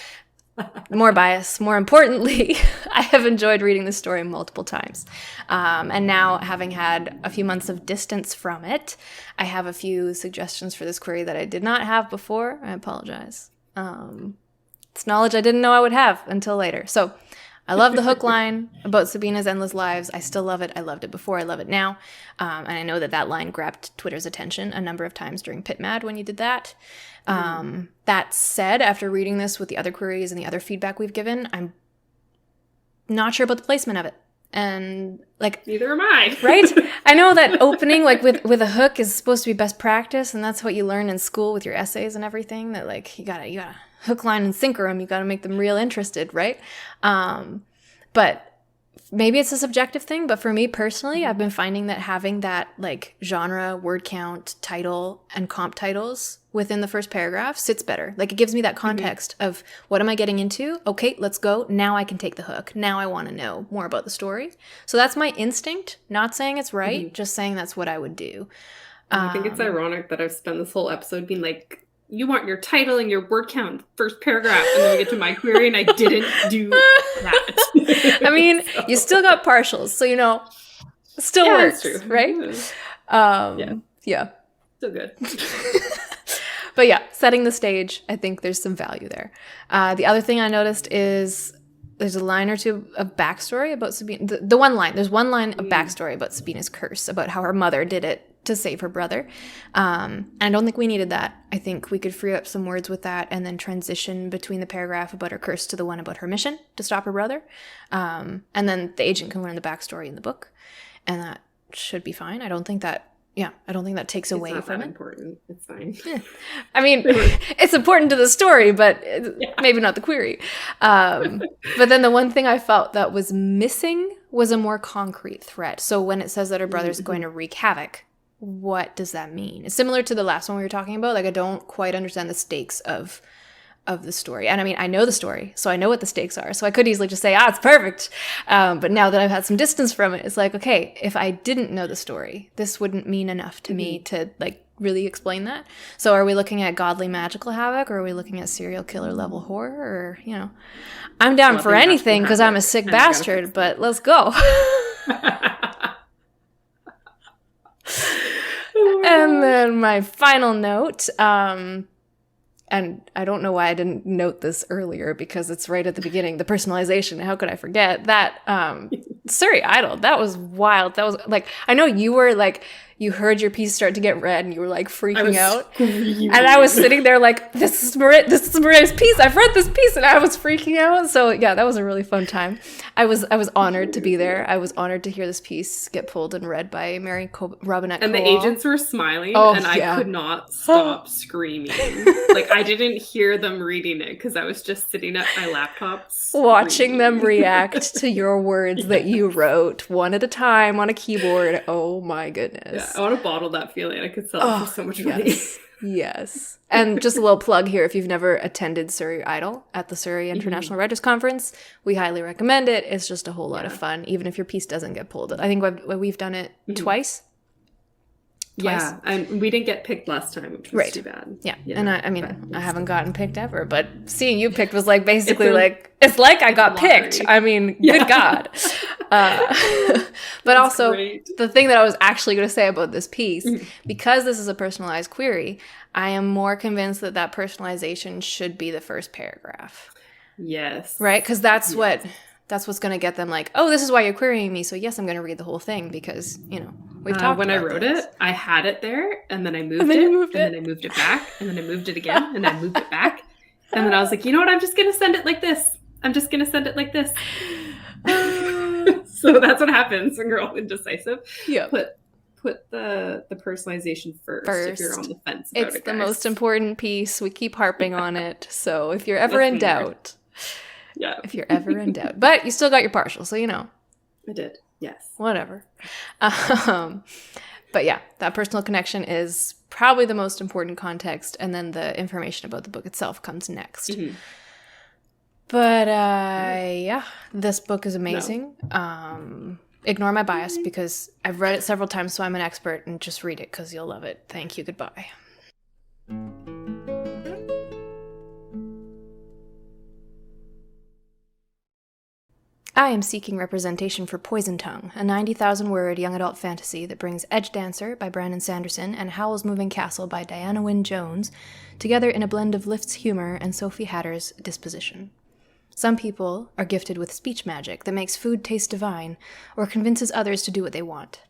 More bias. More importantly, I have enjoyed reading the story multiple times. And now, having had a few months of distance from it, I have a few suggestions for this query that I did not have before. I apologize. It's knowledge I didn't know I would have until later. So I love the hook line about Sabina's endless lives. I still love it. I loved it before. I love it now. And I know that line grabbed Twitter's attention a number of times during PitMad when you did that. That said, after reading this with the other queries and the other feedback we've given, I'm not sure about the placement of it. And like, neither am I. Right? I know that opening like with a hook is supposed to be best practice, and that's what you learn in school with your essays and everything. That like you gotta hook, line, and sinker them. You gotta make them real interested, right? But maybe it's a subjective thing. But for me personally, I've been finding that having that like genre, word count, title, and comp titles within the first paragraph sits better. Like it gives me that context of what am I getting into? Okay, let's go. Now I can take the hook. Now I want to know more about the story. So that's my instinct. Not saying it's right, just saying that's what I would do. I think it's ironic that I've spent this whole episode being like, you want your title and your word count first paragraph, and then we get to my query and I didn't do that. I mean, you still got partials, so it still works, that's true. Right? Yeah. Still good. But yeah, setting the stage, I think there's some value there. The other thing I noticed is there's a line or two of backstory about Sabina. The one line, there's one line of backstory about Sabina's curse, about how her mother did it to save her brother. And I don't think we needed that. I think we could free up some words with that and then transition between the paragraph about her curse to the one about her mission to stop her brother. And then the agent can learn the backstory in the book. And that should be fine. I don't think that takes away from it. It's not that it. important. It's fine. I mean, it's important to the story, but maybe not the query. But then the one thing I felt that was missing was a more concrete threat. So when it says that her brother's going to wreak havoc, what does that mean? It's similar to the last one we were talking about. Like, I don't quite understand the stakes of the story. And I mean, I know the story, so I know what the stakes are. So I could easily just say, it's perfect. But now that I've had some distance from it, it's like, okay, if I didn't know the story, this wouldn't mean enough to me to like really explain that. So are we looking at godly magical havoc, or are we looking at serial killer level horror? Or, I'm down for anything because I'm a sick bastard, but let's go. And then my final note, and I don't know why I didn't note this earlier because it's right at the beginning, the personalization. How could I forget that? Surrey Idol, that was wild. That was like, I know you were like, you heard your piece start to get read and you were like freaking out. And I was sitting there like, this is Maria's piece. I've read this piece and I was freaking out. So yeah, that was a really fun time. I was honored to be there. I was honored to hear this piece get pulled and read by Mary Robinette And Kowal. the agents were smiling and I could not stop screaming. Like I didn't hear them reading it because I was just sitting at my laptop watching them react to your words that you wrote one at a time on a keyboard. Oh my goodness. Yeah, I want to bottle that feeling. I could sell it for so much money. Yes. And just a little plug here, if you've never attended Surrey Idol at the Surrey International Writers Conference, we highly recommend it. It's just a whole lot of fun, even if your piece doesn't get pulled. I think we've done it twice. Yeah, and we didn't get picked last time, which was too bad. Yeah, and I mean, I haven't gotten picked ever, but seeing you picked was like basically it's like I got picked. I mean, good God. But also, the thing that I was actually going to say about this piece, because this is a personalized query, I am more convinced that personalization should be the first paragraph. Yes. Right? Because that's what's going to get them like, oh, this is why you're querying me. So yes, I'm going to read the whole thing because, we've talked when about I wrote this. it, I had it there and then I moved it. Then I moved it back and then I moved it again and I moved it back. And then I was like, you know what? I'm just going to send it like this. So that's what happens when you're all indecisive. Yeah. Put the personalization first if you're on the fence about it, It's the most important piece. We keep harping on it. So if you're ever in doubt. Yeah. If you're ever in doubt. But you still got your partial, so I did. Yes. Whatever. But yeah, that personal connection is probably the most important context, and then the information about the book itself comes next. But yeah, this book is amazing. No. Ignore my bias because I've read it several times, so I'm an expert, and just read it because you'll love it. Thank you. Goodbye. I am seeking representation for Poison Tongue, a 90,000-word young adult fantasy that brings Edge Dancer by Brandon Sanderson and Howl's Moving Castle by Diana Wynne Jones together in a blend of Lift's humor and Sophie Hatter's disposition. Some people are gifted with speech magic that makes food taste divine or convinces others to do what they want.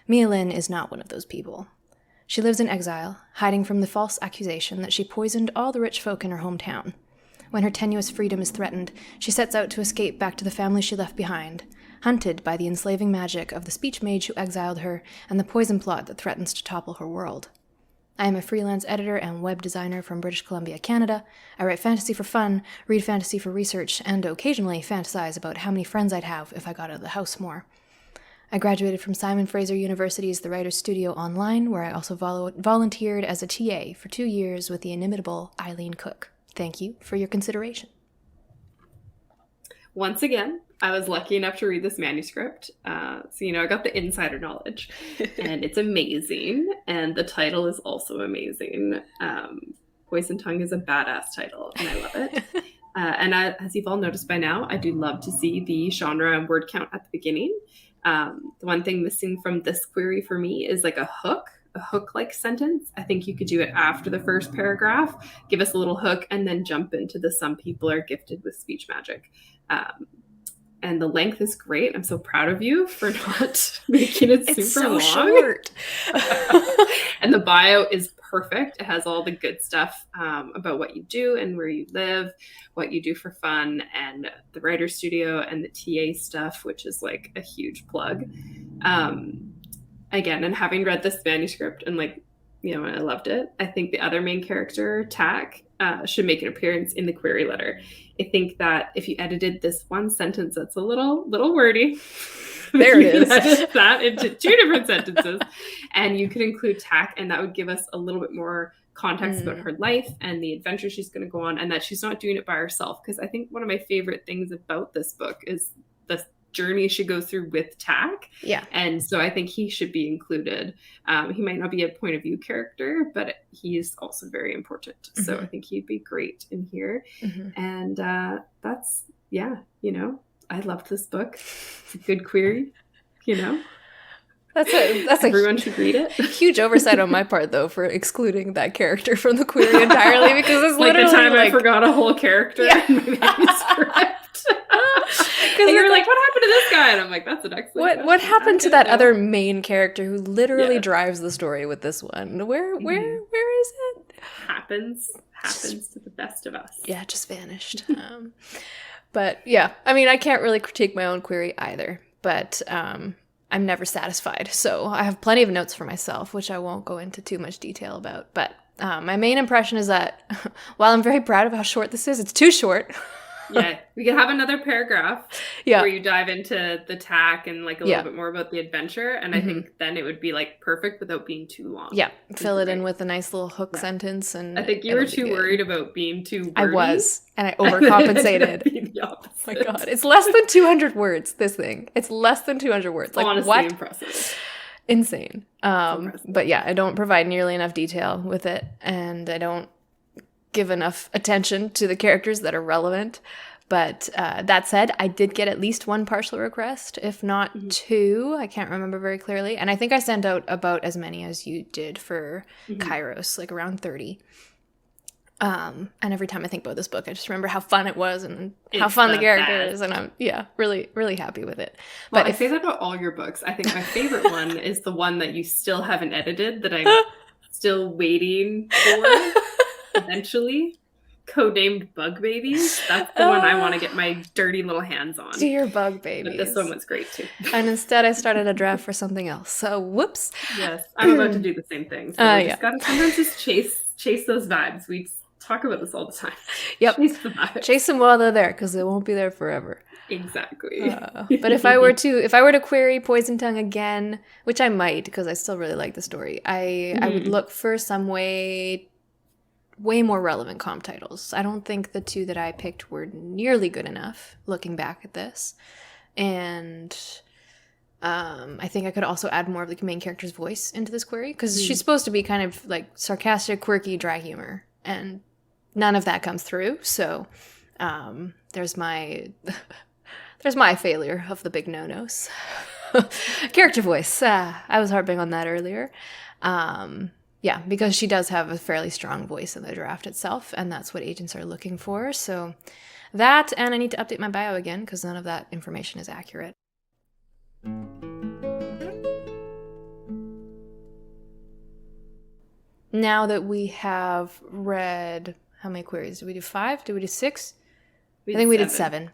Mia Lin is not one of those people. She lives in exile, hiding from the false accusation that she poisoned all the rich folk in her hometown. When her tenuous freedom is threatened, she sets out to escape back to the family she left behind, hunted by the enslaving magic of the speech mage who exiled her and the poison plot that threatens to topple her world. I am a freelance editor and web designer from British Columbia, Canada. I write fantasy for fun, read fantasy for research, and occasionally fantasize about how many friends I'd have if I got out of the house more. I graduated from Simon Fraser University's The Writers' Studio Online, where I also volunteered as a TA for 2 years with the inimitable Eileen Cook. Thank you for your consideration. Once again, I was lucky enough to read this manuscript. So, I got the insider knowledge and it's amazing. And the title is also amazing. Poison Tongue is a badass title and I love it. And as you've all noticed by now, I do love to see the genre and word count at the beginning. The one thing missing from this query for me is like a hook-like sentence. I think you could do it after the first paragraph, give us a little hook, and then jump into the some people are gifted with speech magic. And the length is great. I'm so proud of you for not making it super long. Short. And the bio is perfect. It has all the good stuff about what you do and where you live, what you do for fun, and the writer's studio and the TA stuff, which is like a huge plug. Again, and having read this manuscript and I loved it. I think the other main character, Tak, should make an appearance in the query letter. I think that if you edited this one sentence that's a little wordy, there it is. Edit that into 2 different sentences, and you could include Tak, and that would give us a little bit more context about her life and the adventure she's going to go on, and that she's not doing it by herself. Because I think one of my favorite things about this book is the journey she goes through with Tak. Yeah. And so I think he should be included. He might not be a point of view character, but he is also very important. Mm-hmm. So I think he'd be great in here. Mm-hmm. And that's, I loved this book. It's a good query, That's everyone should read it. Huge oversight on my part, though, for excluding that character from the query entirely, because it's like literally the time I forgot a whole character in my manuscript. And you're like, what happened to this guy? And I'm like, that's an excellent What happened to that other main character who literally drives the story with this one? Where is it? Happens to the best of us. Yeah, just vanished. But yeah, I mean, I can't really critique my own query either, but I'm never satisfied. So I have plenty of notes for myself, which I won't go into too much detail about. But my main impression is that while I'm very proud of how short this is, it's too short. Yeah, we could have another paragraph Yeah. where you dive into the tack and like a Yeah. little bit more about the adventure, and I think then it would be like perfect without being too long. Yeah. Fill it in Right. with a nice little hook Yeah. sentence, and I think you were it'll be too good. worried about being too wordy. I was, and I and then it ended up overcompensated. being the Oh opposite. my god, it's less than 200 words, this thing. It's less than 200 words. Like, Honestly what? impressive. Insane. impressive. But yeah, I don't provide nearly enough detail with it, and I don't give enough attention to the characters that are relevant. But that said, I did get at least one partial request, if not two. I can't remember very clearly. And I think I sent out about as many as you did for Kairos, like around 30. And every time I think about this book, I just remember how fun it was and how It's fun the the character best. is. And I'm, really, really happy with it. Well, But I if, say that about all your books. I think my favorite one is the one that you still haven't edited, that I'm still waiting for eventually. Codenamed Bug Babies. That's the one I want to get my dirty little hands on. Dear Bug But Babies. this one was great too. And instead I started a draft for something else. So whoops. Yes, I'm about to do the same thing. So we just gotta sometimes just chase those vibes. We talk about this all the time. Yep. Chase the vibes. Chase them while they're there, because they won't be there forever. Exactly. But if I were to query Poison Tongue again, which I might, because I still really like the story, I would look for some way more relevant comp titles. I don't think the two that I picked were nearly good enough, looking back at this. And I think I could also add more of the main character's voice into this query, because she's supposed to be kind of like sarcastic, quirky, dry humor, and none of that comes through. So there's my failure of the big no-nos. Character voice. I was harping on that earlier. Yeah, because she does have a fairly strong voice in the draft itself, and that's what agents are looking for. So that, and I need to update my bio again, because none of that information is accurate. Now that we have read, how many queries? Did we do 5? Did we do 6? I think we did 7.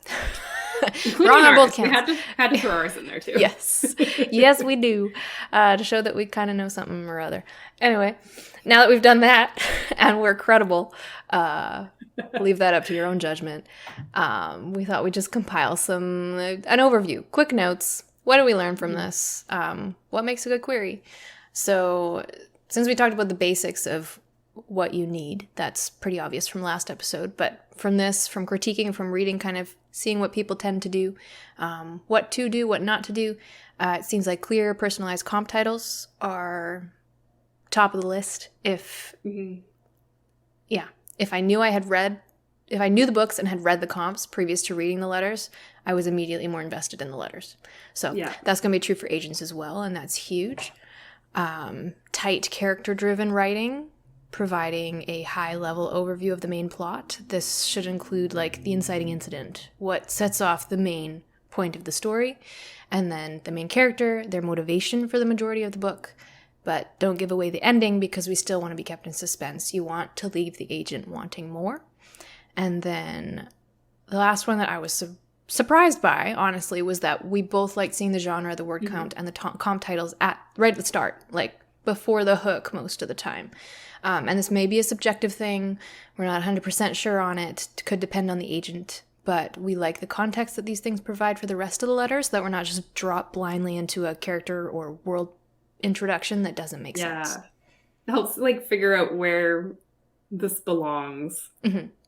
We're on both counts. We had to throw ours in there too. Yes. Yes, we do. To show that we kind of know something or other. Anyway, now that we've done that and we're credible, leave that up to your own judgment. We thought we'd just compile an overview, quick notes. What do we learn from this? What makes a good query? So since we talked about the basics of what you need, that's pretty obvious from last episode. But from this, from critiquing, from reading, kind of seeing what people tend to do, what to do, what not to do, it seems like clear, personalized comp titles are top of the list. If I knew the books and had read the comps previous to reading the letters, I was immediately more invested in the letters. So that's going to be true for agents as well, and that's huge. Tight character-driven writing, providing a high-level overview of the main plot. This should include, like, the inciting incident, what sets off the main point of the story, and then the main character, their motivation for the majority of the book. But don't give away the ending, because we still want to be kept in suspense. You want to leave the agent wanting more. And then the last one that I was surprised by, honestly, was that we both liked seeing the genre, the word count, and the comp titles right at the start, like before the hook most of the time. And this may be a subjective thing. We're not 100% sure on it. It could depend on the agent. But we like the context that these things provide for the rest of the letters, so that we're not just dropped blindly into a character or world introduction that doesn't make sense. It helps, like, figure out where this belongs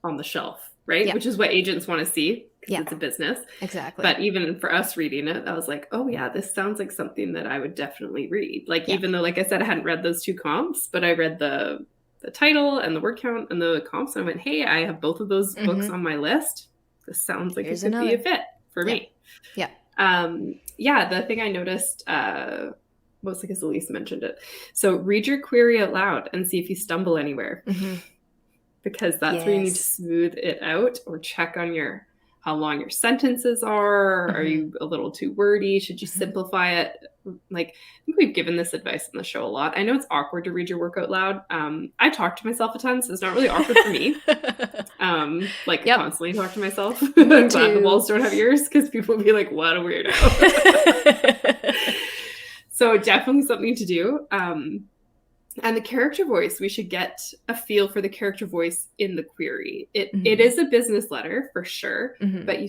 on the shelf, right? Yeah. Which is what agents want to see, because it's a business. Exactly. But even for us reading it, I was like, oh yeah, this sounds like something that I would definitely read. Like, even though, like I said, I hadn't read those two comps, but I read the title and the word count and the comps, and I went, hey, I have both of those books on my list. This sounds like it could be a fit for me. Yeah. The thing I noticed, mostly because Elise mentioned it. So read your query out loud and see if you stumble anywhere. Because that's where you need to smooth it out, or check on how long your sentences are. Are you a little too wordy? Should you simplify it? Like, I think we've given this advice on the show a lot. I know it's awkward to read your work out loud. I talk to myself a ton, so it's not really awkward for me. Constantly talk to myself. I'm glad the walls don't have ears, because people will be like, what a weirdo. So definitely something to do. And the character voice, we should get a feel for the character voice in the query. It is a business letter for sure, but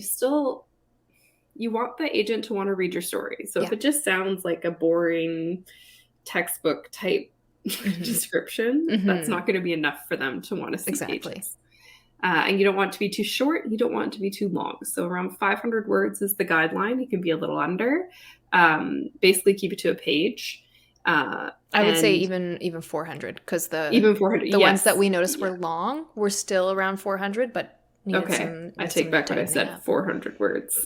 you want the agent to want to read your story. So if it just sounds like a boring textbook type description, that's not going to be enough for them to want to see pages. And you don't want it to be too short. You don't want it to be too long. So around 500 words is the guideline. You can be a little under. Basically keep it to a page. I would say even 400, because the ones that we noticed were long were still around 400, but I take back what I said. 400 words.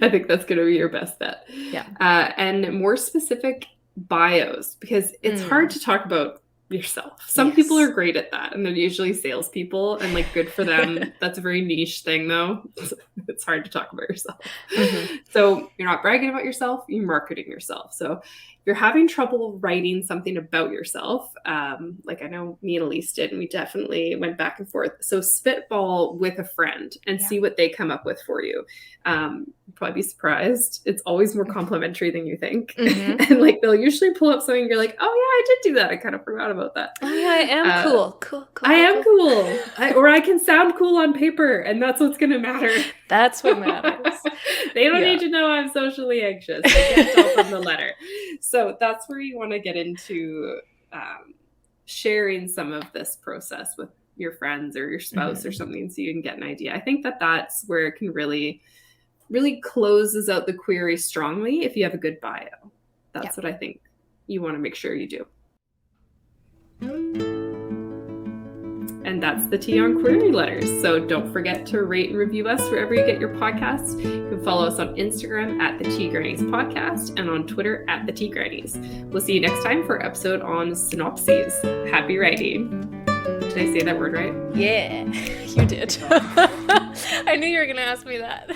I think that's going to be your best bet. Yeah. And more specific bios, because it's hard to talk about yourself. Some people are great at that, and they're usually salespeople, and like good for them. That's a very niche thing, though. It's hard to talk about yourself. So you're not bragging about yourself, you're marketing yourself. So if you're having trouble writing something about yourself, like I know me and Elise did, and we definitely went back and forth. So spitball with a friend and see what they come up with for you. You'll probably be surprised. It's always more complimentary than you think. And like they'll usually pull up something, you're like, oh yeah, I did do that. I kind of forgot about that. Oh yeah, I am cool. I am cool. Or I can sound cool on paper, and that's what's going to matter. That's what matters. They don't need to know I'm socially anxious. They can tell from the letter. So that's where you want to get into sharing some of this process with your friends or your spouse or something, so you can get an idea. I think that that's where it can really closes out the query strongly if you have a good bio. That's what I think you want to make sure you do. And that's the Tea on Query Letters. So don't forget to rate and review us wherever you get your podcasts. You can follow us on Instagram at the Tea Grannies Podcast and on Twitter at the Tea Grannies. We'll see you next time for an episode on synopses. Happy writing. Did I say that word right? Yeah, you did. I knew you were going to ask me that.